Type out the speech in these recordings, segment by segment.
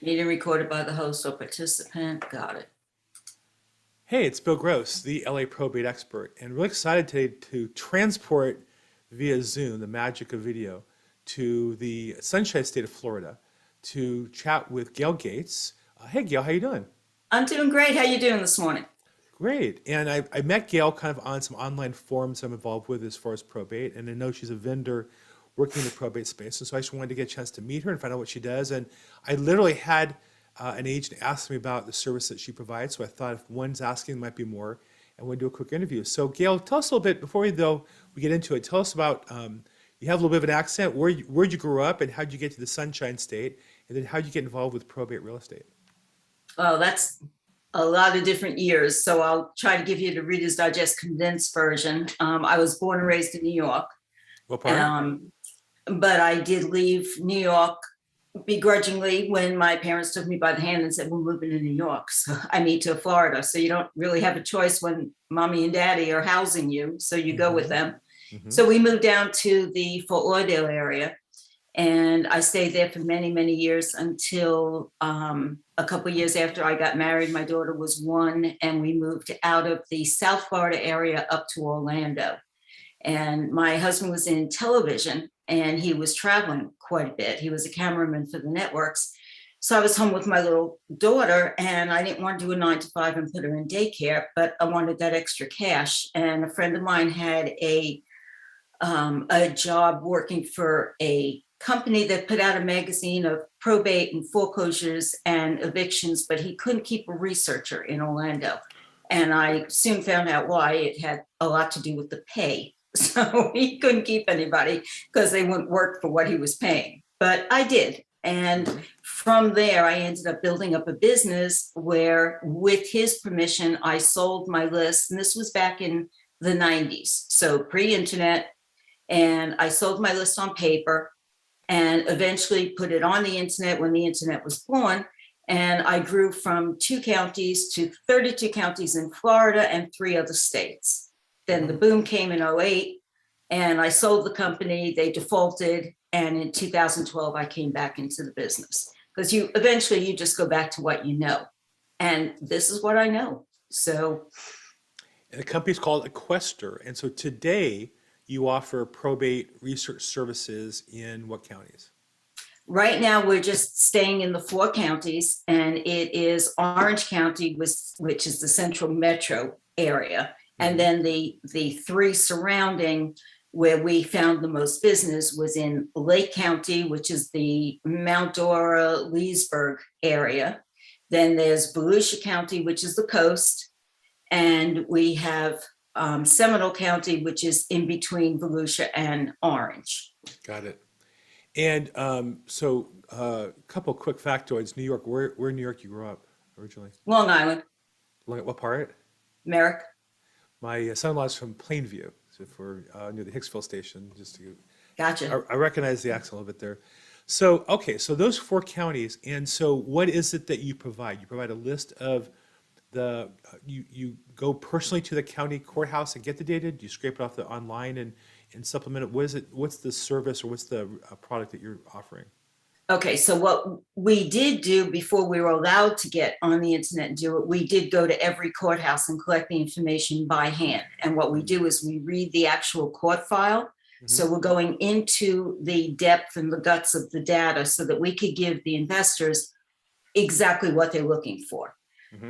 Meeting recorded by the host or participant. Got it. Hey, it's Bill Gross, the LA probate expert, and really excited today to transport via Zoom the magic of video to the Sunshine State of Florida to chat with Gail Gates. Hey, Gail, how you doing? I'm doing great. How you doing this morning? Great. And I met Gail kind of on some online forums I'm involved with as far as probate, and I know she's a vendor working in the probate space. And so I just wanted to get a chance to meet her and find out what she does. And I literally had an agent ask me about the service that she provides. So I thought if one's asking, there might be more, and we'll do a quick interview. So Gail, tell us a little bit before we get into it. Tell us about you have a little bit of an accent. Where'd you grow up, and how'd you get to the Sunshine State, and then how'd you get involved with probate real estate? Oh, that's a lot of different years. So I'll try to give you the Reader's Digest condensed version. I was born and raised in New York, What part? but I did leave New York begrudgingly when my parents took me by the hand and said, we're moving to New York. So I moved to Florida. So you don't really have a choice when mommy and daddy are housing you. So you go with them. Hmm. So we moved down to the Fort Lauderdale area. And I stayed there for many, many years until a couple of years after I got married. My daughter was 1, and we moved out of the South Florida area up to Orlando. And my husband was in television, and he was traveling quite a bit. He was a cameraman for the networks. So I was home with my little daughter, and I didn't want to do a 9 to 5 and put her in daycare, but I wanted that extra cash. And a friend of mine had a job working for a company that put out a magazine of probate and foreclosures and evictions, but he couldn't keep a researcher in Orlando. And I soon found out why. It had a lot to do with the pay. So he couldn't keep anybody because they wouldn't work for what he was paying. But I did. And from there, I ended up building up a business where, with his permission, I sold my list. And this was back in the 90s, so pre-internet. And I sold my list on paper and eventually put it on the internet when the internet was born. And I grew from 2 counties to 32 counties in Florida and 3 other states. Then the boom came in '08, and I sold the company. They defaulted. And in 2012, I came back into the business because you just go back to what you know. And this is what I know. So And the company's called Aquestor. And so today you offer probate research services in what counties? right now, we're just staying in the 4 counties, and it is Orange County, which is the central metro area. And then the 3 surrounding, where we found the most business, was in Lake County, which is the Mount Dora, Leesburg area. Then there's Volusia County, which is the coast. And we have Seminole County, which is in between Volusia and Orange. Got it. And so a couple quick factoids. New York, where in New York you grew up originally? Long Island, What part? Merrick. My son-in-law's from Plainview, so for near the Hicksville station. Gotcha. I recognize the accent a little bit there. So, okay, so those 4 counties, and so what is it that you provide? You provide a list of you go personally to the county courthouse and get the data? Do you scrape it off the online and supplement it? What is it? What's the service, or what's the product that you're offering? Okay, so what we did do before we were allowed to get on the internet and do it, we did go to every courthouse and collect the information by hand. And what we do is we read the actual court file. So we're going into the depth and the guts of the data so that we could give the investors exactly what they're looking for.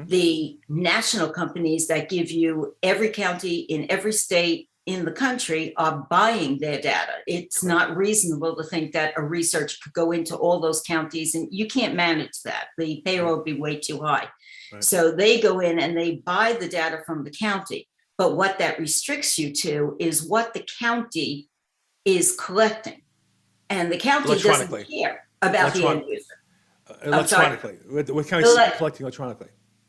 The national companies that give you every county in every state in the country are buying their data. It's not reasonable to think that a researcher could go into all those counties, and you can't manage that. The payroll would be way too high. Right. So they go in and they buy the data from the county. But what that restricts you to is what the county is collecting. And the county doesn't Electronically. care about the end user. Electronically. What counties collecting electronically?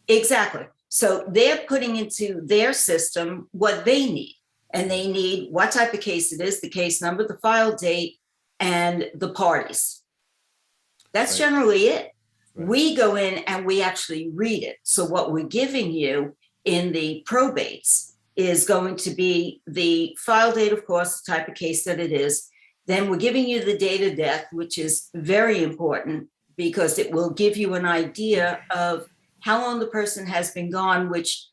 Exactly. So they're putting into their system what they need. And they need what type of case it is, the case number, the file date, and the parties. That's generally it. Right. We go in and we actually read it. So what we're giving you in the probates is going to be the file date, of course, the type of case that it is. Then we're giving you the date of death, which is very important because it will give you an idea of how long the person has been gone, which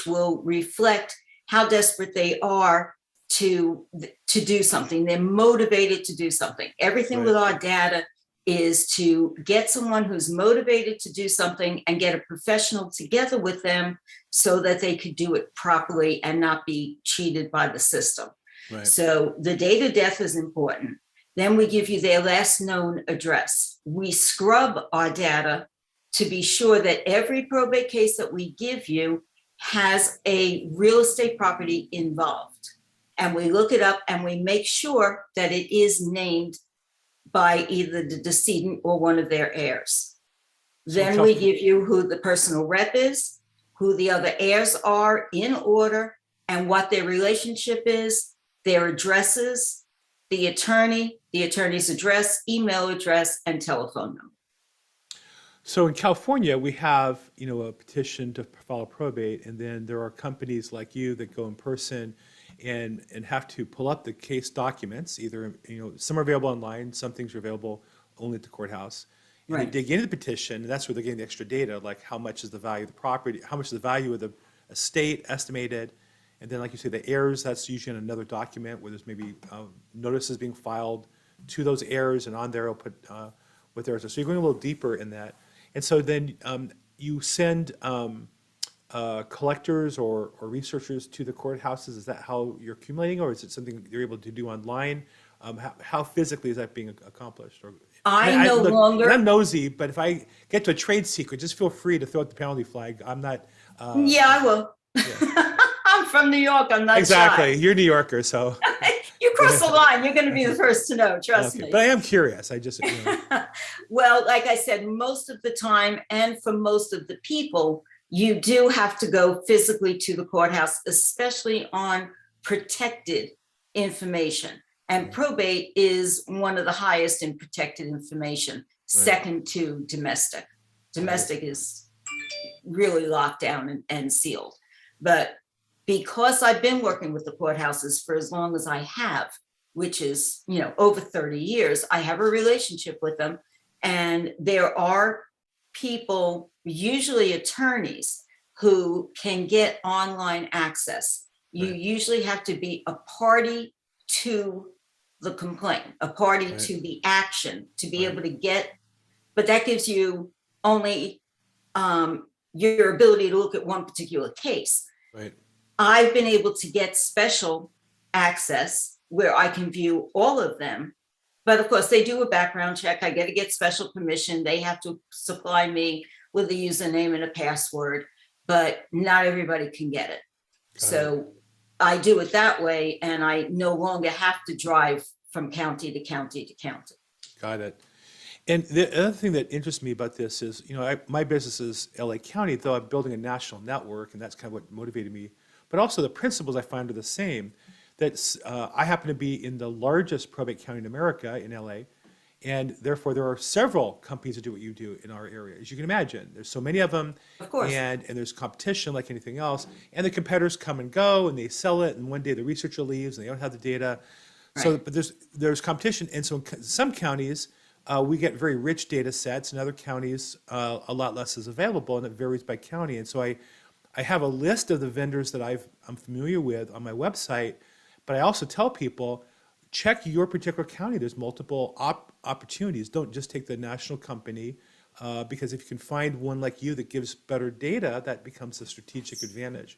will reflect how desperate they are to do something. They're motivated to do something. Everything with our data is to get someone who's motivated to do something and get a professional together with them so that they could do it properly and not be cheated by the system. Right. So the date of death is important. Then we give you their last known address. We scrub our data to be sure that every probate case that we give you has a real estate property involved. And we look it up and we make sure that it is named by either the decedent or one of their heirs. Then we give you who the personal rep is, who the other heirs are in order, and what their relationship is, their addresses, the attorney's address, email address, and telephone number. So in California, we have, a petition to file a probate, and then there are companies like you that go in person and have to pull up the case documents. Either, some are available online, some things are available only at the courthouse. And they dig into the petition, and that's where they're getting the extra data, like how much is the value of the property, how much is the value of the estate estimated, and then, like you say, the heirs, that's usually in another document where there's maybe notices being filed to those heirs, and on there I'll put what theirs are. So you're going a little deeper in that. And so then you send collectors or researchers to the courthouses. Is that how you're accumulating, or is it something you're able to do online? How physically is that being accomplished? I'm nosy, but if I get to a trade secret, just feel free to throw out the penalty flag. I'm not. I will. Yeah. I'm from New York. I'm not exactly. Shy. You're a New Yorker, so. You cross the line, you're going to be the first to know. Trust me. But I am curious. I just. Well, like I said, most of the time, and for most of the people, you do have to go physically to the courthouse, especially on protected information. And probate is one of the highest in protected information, second to domestic. Domestic is really locked down and sealed. But because I've been working with the courthouses for as long as I have, which is, over 30 years, I have a relationship with them. And there are people, usually attorneys, who can get online access. You usually have to be a party to the complaint, a party to the action to be able to get, but that gives you only your ability to look at one particular case. Right. I've been able to get special access where I can view all of them. But of course, they do a background check. I got to get special permission. They have to supply me with a username and a password, but not everybody can get it. So I do it that way, and I no longer have to drive from county to county to county. Got it. And the other thing that interests me about this is, my business is LA County, though I'm building a national network, and that's kind of what motivated me. But also the principles I find are the same. That I happen to be in the largest probate county in America, in LA, and therefore there are several companies that do what you do in our area. As you can imagine, there's so many of them. Of course. And there's competition like anything else. And the competitors come and go, and they sell it, and one day the researcher leaves, and they don't have the data. Right. So, but there's competition, and so in some counties, we get very rich data sets. In other counties, a lot less is available, and it varies by county. And so I have a list of the vendors that I'm familiar with on my website, but I also tell people, check your particular county. There's multiple opportunities. Don't just take the national company, because if you can find one like you that gives better data, that becomes a strategic advantage.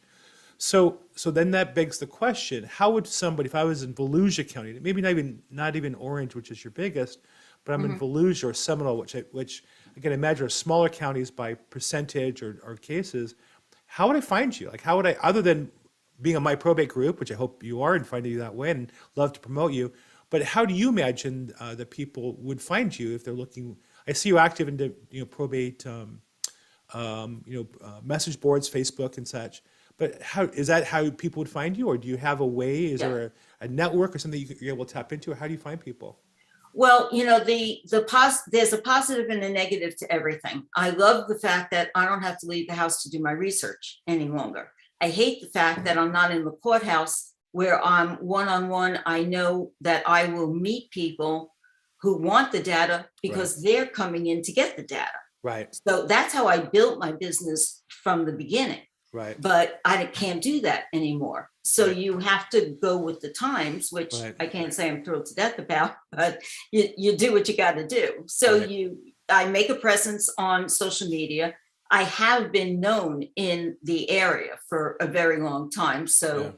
So then that begs the question, how would somebody, if I was in Volusia County, maybe not even Orange, which is your biggest, but I'm in Volusia or Seminole, which I can imagine are smaller counties by percentage or cases, how would I find you? Like, how would I, other than being on my probate group, which I hope you are, and finding you that way, and love to promote you, but how do you imagine that people would find you if they're looking? I see you active in the probate, message boards, Facebook and such. But how is that how people would find you, or do you have a way? Is there a network or something you're able to tap into, or how do you find people? Well, there's a positive and a negative to everything. I love the fact that I don't have to leave the house to do my research any longer. I hate the fact that I'm not in the courthouse where I'm one-on-one. I know that I will meet people who want the data because they're coming in to get the data. Right. So that's how I built my business from the beginning. Right. But I can't do that anymore. So you have to go with the times, which I can't say I'm thrilled to death about, but you do what you got to do. So I make a presence on social media. I have been known in the area for a very long time. So,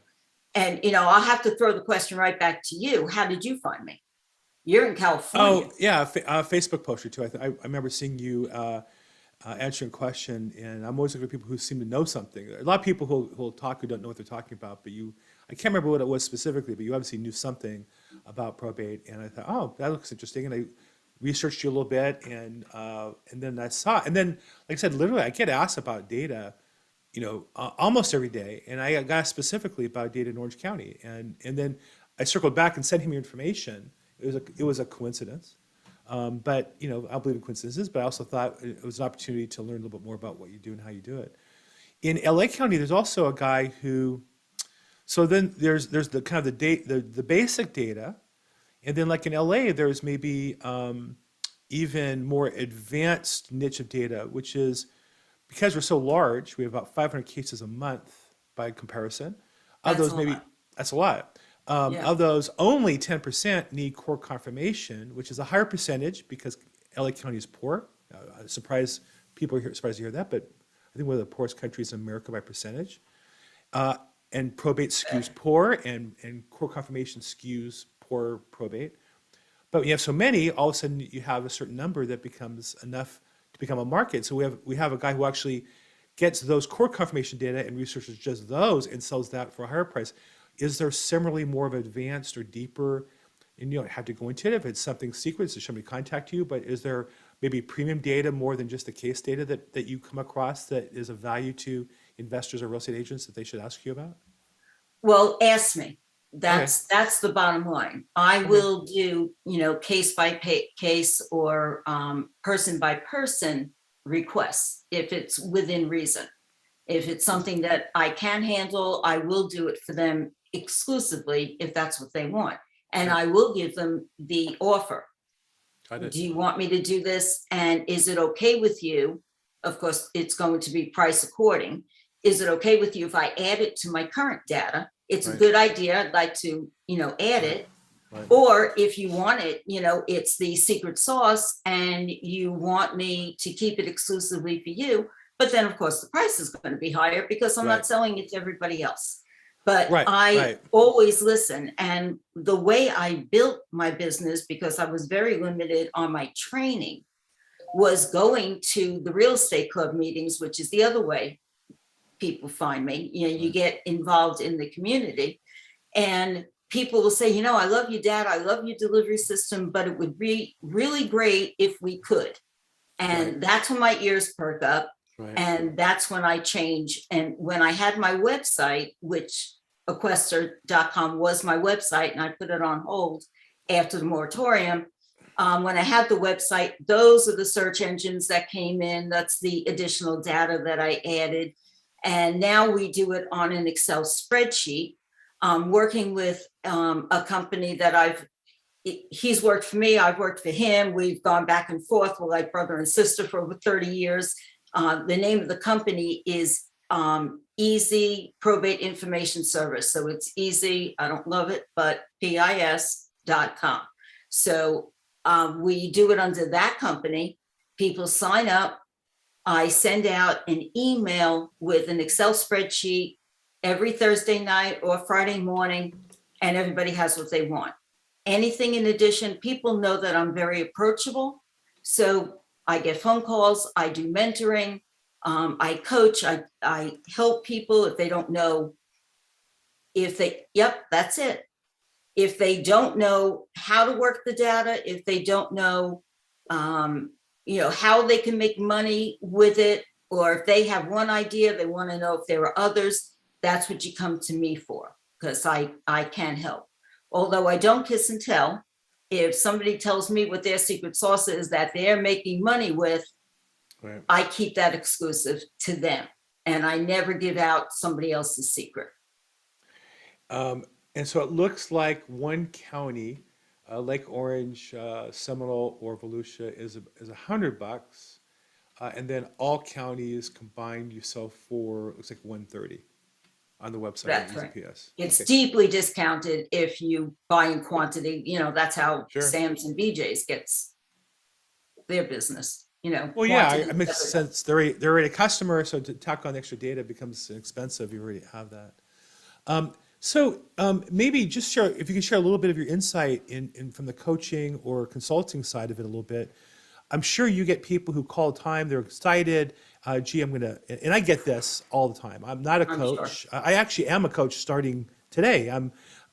and, you know, I'll have to throw the question right back to you. How did you find me? You're in California. Oh, yeah. Facebook poster too. I remember seeing you answering a question, and I'm always looking for people who seem to know something. A lot of people who'll talk who don't know what they're talking about, but I can't remember what it was specifically, but you obviously knew something about probate, and I thought, oh, that looks interesting, and I researched you a little bit, and then I saw, and then, like I said, literally, I get asked about data, you know, almost every day, and I got asked specifically about data in Orange County, and then I circled back and sent him your information. It was a coincidence. But, you know, I believe in coincidences, but I also thought it was an opportunity to learn a little bit more about what you do and how you do it. In LA County, there's also a guy who, so then there's the kind of the basic data, and then like in LA, there's maybe even more advanced niche of data, which is because we're so large, we have about 500 cases a month by comparison. Of those, maybe that's a lot. Of those, only 10% need core confirmation, which is a higher percentage because LA County is poor. Surprised to hear that, but I think one of the poorest countries in America by percentage. And probate skews poor, and core confirmation skews poor probate. But when you have so many, all of a sudden you have a certain number that becomes enough to become a market. So we have a guy who actually gets those core confirmation data and researches just those and sells that for a higher price. Is there similarly more of advanced or deeper, and you don't have to go into it if it's something secret, so somebody contact you, but is there maybe premium data more than just the case data that you come across that is of value to investors or real estate agents that they should ask you about? Well, ask me. That's the bottom line. I will do, you know, case by case or person by person requests if it's within reason. If it's something that I can handle, I will do it for them exclusively if that's what they want. And I will give them the offer. Do you want me to do this? And is it okay with you? Of course, it's going to be price according. Is it okay with you if I add it to my current data? It's a good idea. I'd like to, you know, add it. Or if you want it, you know, it's the secret sauce and you want me to keep it exclusively for you. But then, of course, the price is going to be higher because I'm not selling it to everybody else. But I always listen. And the way I built my business, because I was very limited on my training, was going to the real estate club meetings, which is the other way people find me. You know, you get involved in the community and people will say, you know, I love your data, I love your delivery system, but it would be really great if we could. And that's when my ears perk up. And that's when I change. And when I had my website, which Aquestor.com was my website, and I put it on hold after the moratorium. When I had the website, those are the search engines that came in. That's the additional data that I added. And now we do it on an Excel spreadsheet, working with a company that he's worked for me, I've worked for him. We've gone back and forth. We're like brother and sister for over 30 years. The name of the company is Easy Probate Information Service. So it's easy, I don't love it, but PIS.com. So we do it under that company. People sign up. I send out an email with an Excel spreadsheet every Thursday night or Friday morning, and everybody has what they want. Anything in addition, people know that I'm very approachable. So I get phone calls, I do mentoring, I coach, I help people if they don't know, that's it. If they don't know how to work the data, if they don't know, you know, how they can make money with it, or if they have one idea, they want to know if there are others, that's what you come to me for, because I can help. Although I don't kiss and tell. If somebody tells me what their secret sauce is that they're making money with, I keep that exclusive to them. And I never give out somebody else's secret. And so it looks like one county Lake Orange, Seminole, or Volusia is $100, and then all counties combined you sell for looks like 130 on the website at That's Easy right. PS. It's Okay, deeply discounted if you buy in quantity. That's how sure. Sam's and BJ's gets their business, Well, yeah, quantity. it makes sense. They're already a customer, so to tack on extra data becomes expensive. You already have that. Maybe just share, if you can share a little bit of your insight in from the coaching or consulting side of it a little bit. I'm sure you get people who call time, they're excited. Gee, and I get this all the time. I'm not a I'm sure. coach. I actually am a coach starting today.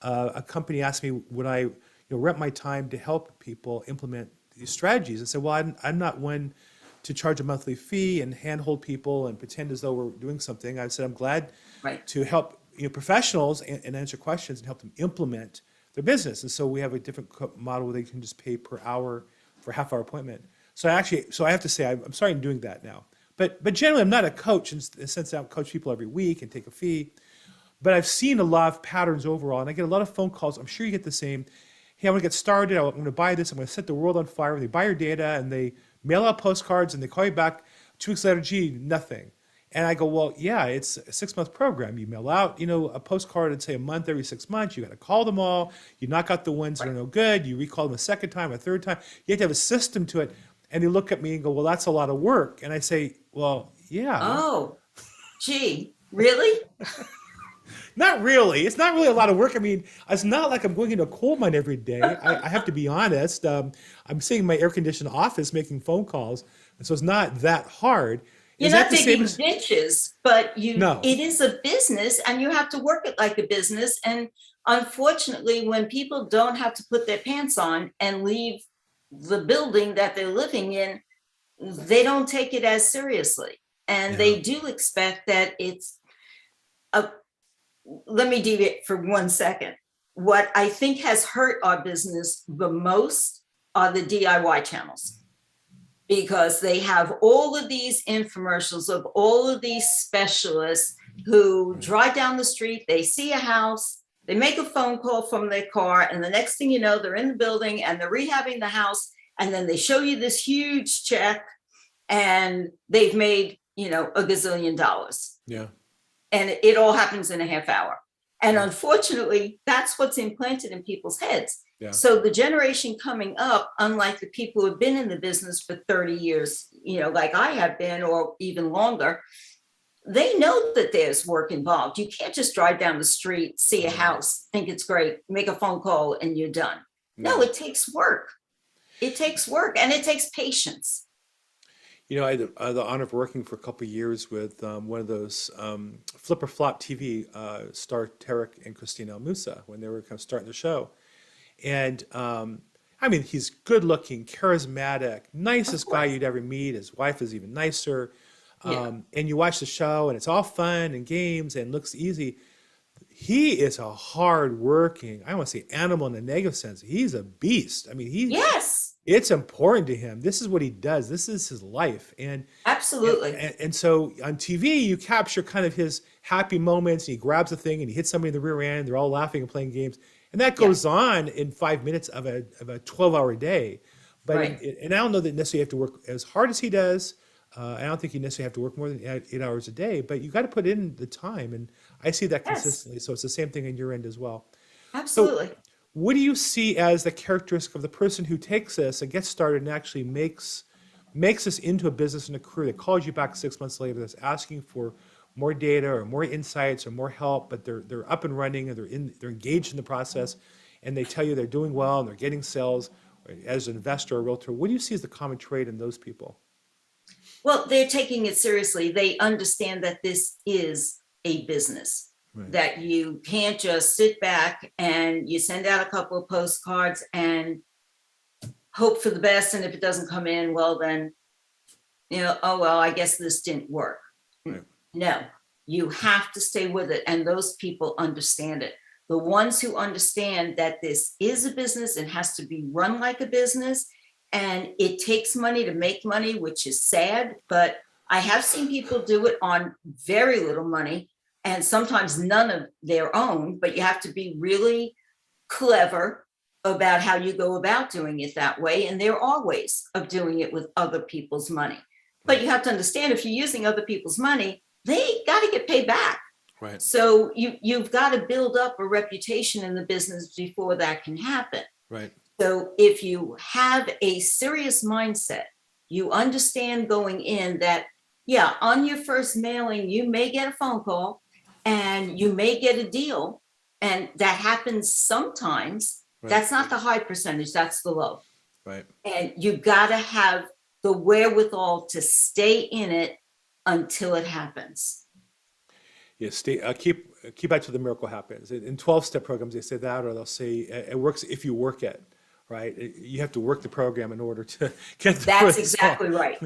A company asked me, would I, rent my time to help people implement these strategies? I said, well, I'm not one to charge a monthly fee and handhold people and pretend as though we're doing something. I said, I'm glad Right. to help professionals and answer questions and help them implement their business. And so we have a different model where they can just pay per hour for a half-hour appointment. So I have to say I'm starting doing that now. But generally, I'm not a coach in the sense that I don't coach people every week and take a fee. But I've seen a lot of patterns overall, and I get a lot of phone calls. I'm sure you get the same. Hey, I want to get started. I'm going to buy this. I'm going to set the world on fire. They buy your data and they mail out postcards and they call you back 2 weeks later. Gee, nothing. And I go, well, yeah, it's a 6-month program. You mail out, a postcard and say a month every 6 months. You got to call them all. You knock out the ones that are no good. You recall them a second time, a third time. You have to have a system to it. And they look at me and go, well, that's a lot of work. And I say, well, yeah. Oh, gee, really? Not really. It's not really a lot of work. I mean, it's not like I'm going into a coal mine every day. I have to be honest. I'm sitting in my air-conditioned office making phone calls. And so it's not that hard. You're Is that not the same digging as... ditches, but No. it is a business and you have to work it like a business. And unfortunately, when people don't have to put their pants on and leave the building that they're living in, they don't take it as seriously. And Yeah. they do expect that it's a, let me deviate for 1 second. What I think has hurt our business the most are the DIY channels, because they have all of these infomercials of all of these specialists who drive down the street, they see a house, they make a phone call from their car, and the next thing you know, they're in the building and they're rehabbing the house, and then they show you this huge check and they've made, a gazillion dollars. Yeah. And it all happens in a half hour. And unfortunately, that's what's implanted in people's heads. Yeah. So the generation coming up, unlike the people who have been in the business for 30 years, like I have been, or even longer, they know that there's work involved. You can't just drive down the street, see a house, think it's great, make a phone call, and you're done. No, it takes work. It takes work, and it takes patience. I had the honor of working for a couple of years with one of those flip or flop TV star Tarek and Christina Musa when they were kind of starting the show. And he's good looking, charismatic, nicest guy you'd ever meet. His wife is even nicer. And you watch the show and it's all fun and games and looks easy. He is a hard-working, I don't want to say animal in a negative sense. He's a beast. Yes, it's important to him. This is what he does. This is his life. And absolutely. And so on TV, you capture kind of his happy moments. And he grabs a thing and he hits somebody in the rear end. They're all laughing and playing games. And that goes on in 5 minutes of a 12-hour day. But and I don't know that necessarily you have to work as hard as he does. I don't think you necessarily have to work more than 8 hours a day, but you got to put in the time. And I see that consistently. So it's the same thing on your end as well. Absolutely. So what do you see as the characteristic of the person who takes this and gets started and actually makes this into a business and a career that calls you back 6 months later, that's asking for more data or more insights or more help, but they're up and running and they're engaged in the process, and they tell you they're doing well and they're getting sales as an investor or realtor? What do you see as the common trait in those people? Well, they're taking it seriously. They understand that this is a business, that you can't just sit back and you send out a couple of postcards and hope for the best. And if it doesn't come in, well, then, oh, well, I guess this didn't work. Right. No, you have to stay with it. And those people understand it. The ones who understand that this is a business and has to be run like a business, and it takes money to make money, which is sad, but I have seen people do it on very little money and sometimes none of their own, but you have to be really clever about how you go about doing it that way. And there are ways of doing it with other people's money. But you have to understand, if you're using other people's money, they got to get paid back. Right. So you've got to build up a reputation in the business before that can happen. Right. So if you have a serious mindset, you understand going in that, yeah, on your first mailing, you may get a phone call and you may get a deal. And that happens sometimes. Right. That's not the high percentage, that's the low. Right. And you got to have the wherewithal to stay in it until it happens. Yeah, keep out till the miracle happens. In 12-step programs, they say that, or they'll say it works if you work it, right? You have to work the program in order to get the That's result. exactly right.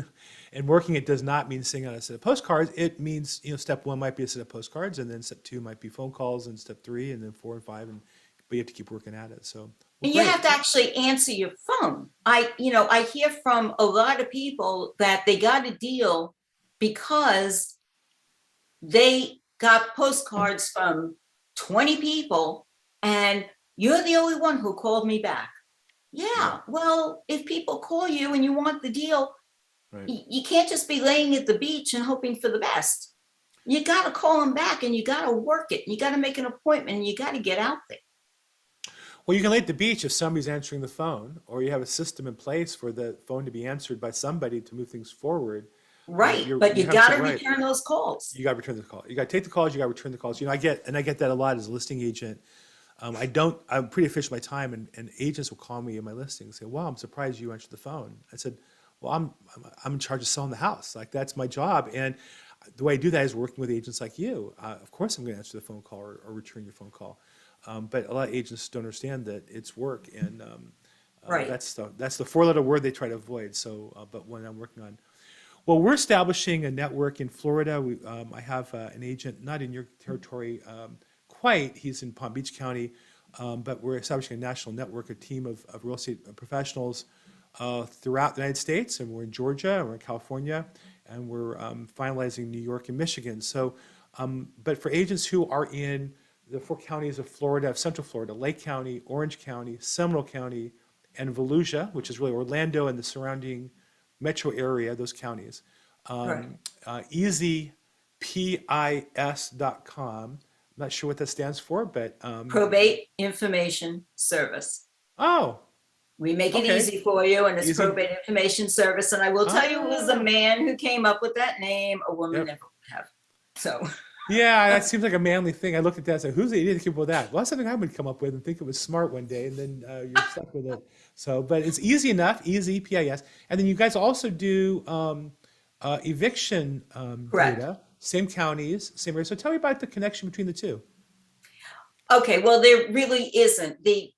And working it does not mean sitting on a set of postcards. It means, step 1 might be a set of postcards, and then step 2 might be phone calls, and step 3, and then 4 and 5, but you have to keep working at it. So And you have to actually answer your phone. I hear from a lot of people that they got a deal because they got postcards from 20 people and you're the only one who called me back. Yeah, well, if people call you and you want the deal, right. you can't just be laying at the beach and hoping for the best. You got to call them back and you got to work it. You got to make an appointment and you got to get out there. Well, you can lay at the beach if somebody's answering the phone, or you have a system in place for the phone to be answered by somebody to move things forward. Right, You but you have got to to right. return those calls. You got to return the call. You got to take the calls. You got to return the calls. I get that a lot as a listing agent. I'm pretty efficient with my time, and agents will call me in my listing and say, "Wow, I'm surprised you answered the phone." I said, "Well, I'm in charge of selling the house. Like, that's my job, and the way I do that is working with agents like you. Of course, I'm going to answer the phone call or return your phone call." But a lot of agents don't understand that it's work, and Right. that's the 4-letter word they try to avoid. So, but when I'm working on, well, we're establishing a network in Florida. I have an agent, not in your territory quite. He's in Palm Beach County, but we're establishing a national network, a team of real estate professionals throughout the United States, and we're in Georgia, and we're in California, and we're finalizing New York and Michigan. So, but for agents who are in the 4 counties of Florida, of Central Florida, Lake County, Orange County, Seminole County, and Volusia, which is really Orlando and the surrounding metro area, those counties. EasyPIS.com. I'm not sure what that stands for, but Probate Information Service. Oh, we make it okay. easy for you, and it's Easy. Probate Information Service. And I will tell you, it was a man who came up with that name. A woman never would have. So. Yeah, that seems like a manly thing. I looked at that and said, who's the idiot to come up with that? Well, that's something I would come up with and think it was smart one day, and then you're stuck with it. So, but it's easy enough, easy, PIS. And then you guys also do eviction data, same counties, same area. So tell me about the connection between the two. Okay, well, there really isn't. The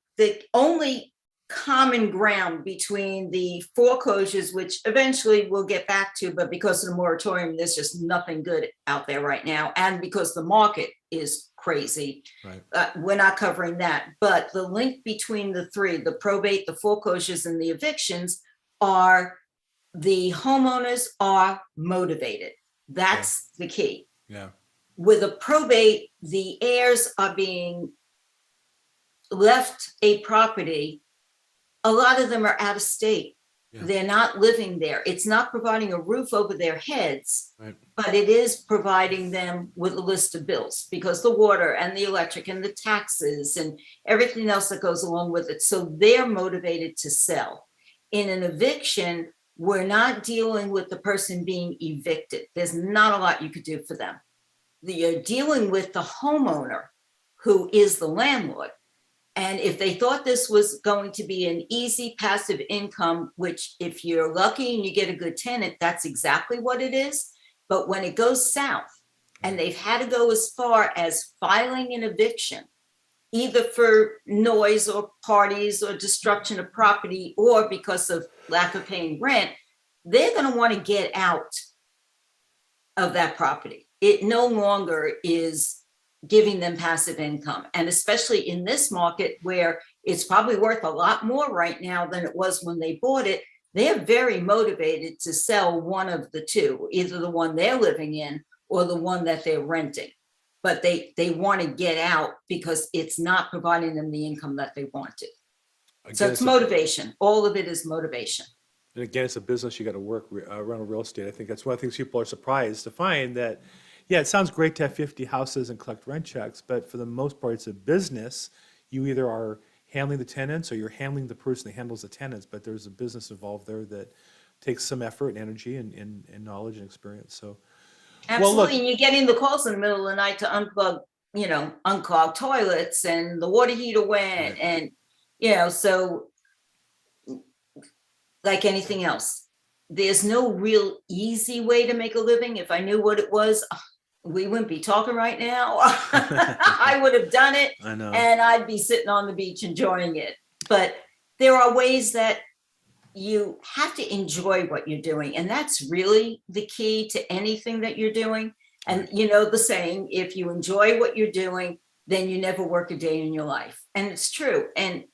only common ground between the foreclosures, which eventually we'll get back to, but because of the moratorium, there's just nothing good out there right now. And because the market is crazy, we're not covering that. But the link between the three, the probate, the foreclosures, and the evictions, are the homeowners are motivated. That's the key. Yeah. With a probate, the heirs are being left a property. A lot of them are out of state. They're not living there. It's not providing a roof over their heads, but it is providing them with a list of bills, because the water and the electric and the taxes and everything else that goes along with it. So they're motivated to sell. In an eviction, we're not dealing with the person being evicted. There's not a lot you could do for them. You're dealing with the homeowner, who is the landlord. And if they thought this was going to be an easy passive income, which if you're lucky and you get a good tenant, that's exactly what it is. But when it goes south and they've had to go as far as filing an eviction, either for noise or parties or destruction of property, or because of lack of paying rent, they're going to want to get out of that property. It no longer is giving them passive income. And especially in this market where it's probably worth a lot more right now than it was when they bought it, they're very motivated to sell one of the two, either the one they're living in or the one that they're renting. But they want to get out because it's not providing them the income that they wanted. So Again, it's motivation. All of it is motivation. it's a business you got to work around real estate. I think that's one of the things people are surprised to find that, yeah, it sounds great to have 50 houses and collect rent checks, but for the most part, it's a business. You either are handling the tenants or you're handling the person that handles the tenants, but there's a business involved there that takes some effort and energy and knowledge and experience. So, well, Absolutely. look, And you're getting the calls in the middle of the night to unplug, unclog toilets and the water heater went. right, And, so like anything else, there's no real easy way to make a living. If I knew what it was, we wouldn't be talking right now. I would have done it I know. and I'd be sitting on the beach enjoying it. But there are ways that you have to enjoy what you're doing. And that's really the key to anything that you're doing. And Right. you know the saying, if you enjoy what you're doing, then you never work a day in your life. And it's true. And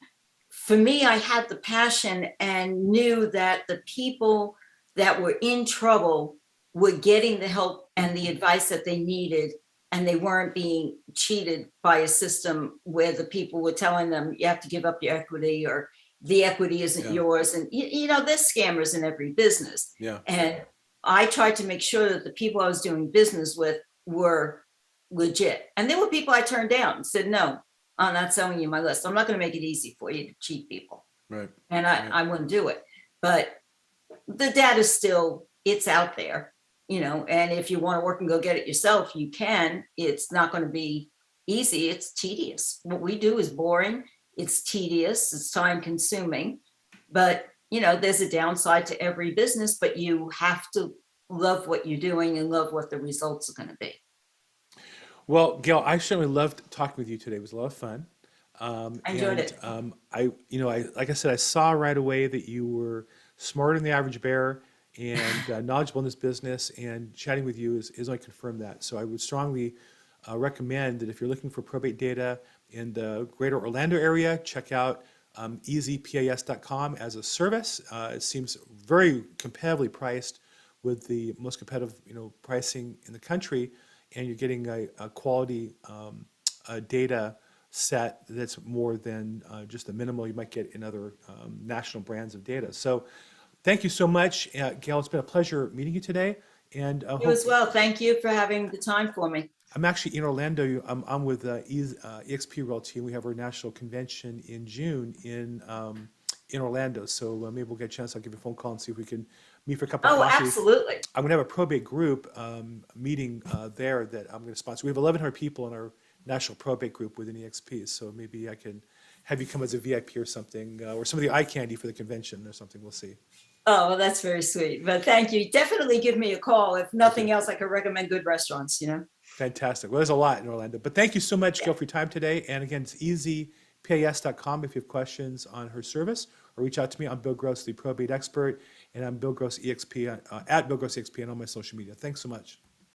for me, I had the passion and knew that the people that were in trouble were getting the help and the advice that they needed, and they weren't being cheated by a system where the people were telling them you have to give up your equity or the equity isn't Yeah. yours. And there's scammers in every business. Yeah. And I tried to make sure that the people I was doing business with were legit. And there were people I turned down and said, no, I'm not selling you my list. I'm not going to make it easy for you to cheat people. Right. And Right. I wouldn't do it. But the data still, it's out there, and if you want to work and go get it yourself, you can. It's not going to be easy. It's tedious. What we do is boring. It's tedious. It's time consuming. But, there's a downside to every business, but you have to love what you're doing and love what the results are going to be. Well, Gail, I certainly loved talking with you today. It was a lot of fun. I enjoyed And it. like I said, I saw right away that you were smarter than the average bear and knowledgeable in this business. And chatting with you is only confirmed that. So I would strongly recommend that if you're looking for probate data in the greater Orlando area, check out easypas.com as a service. It seems very competitively priced with the most competitive, pricing in the country, and you're getting a quality data set that's more than just the minimal you might get in other national brands of data. So thank you so much, Gail. It's been a pleasure meeting you today. And You as well. Thank you for having the time for me. I'm actually in Orlando. I'm with EXP Realty, and we have our national convention in June in Orlando. So maybe we'll get a chance. I'll give you a phone call and see if we can meet for a cup of Oh, coffee. absolutely. I'm going to have a probate group meeting there that I'm going to sponsor. We have 1,100 people in our national probate group within EXP, so maybe I can have you come as a VIP or something, or some of the eye candy for the convention or something. We'll see. Oh, well, that's very sweet. But thank you. Definitely give me a call. If nothing else, I could recommend good restaurants. Fantastic. Well, there's a lot in Orlando. But thank you so much, Yeah. Gail, for your time today. And again, it's easypas.com if you have questions on her service, or reach out to me. I'm Bill Gross, the probate expert, and I'm Bill Gross EXP at Bill Gross EXP on all my social media. Thanks so much.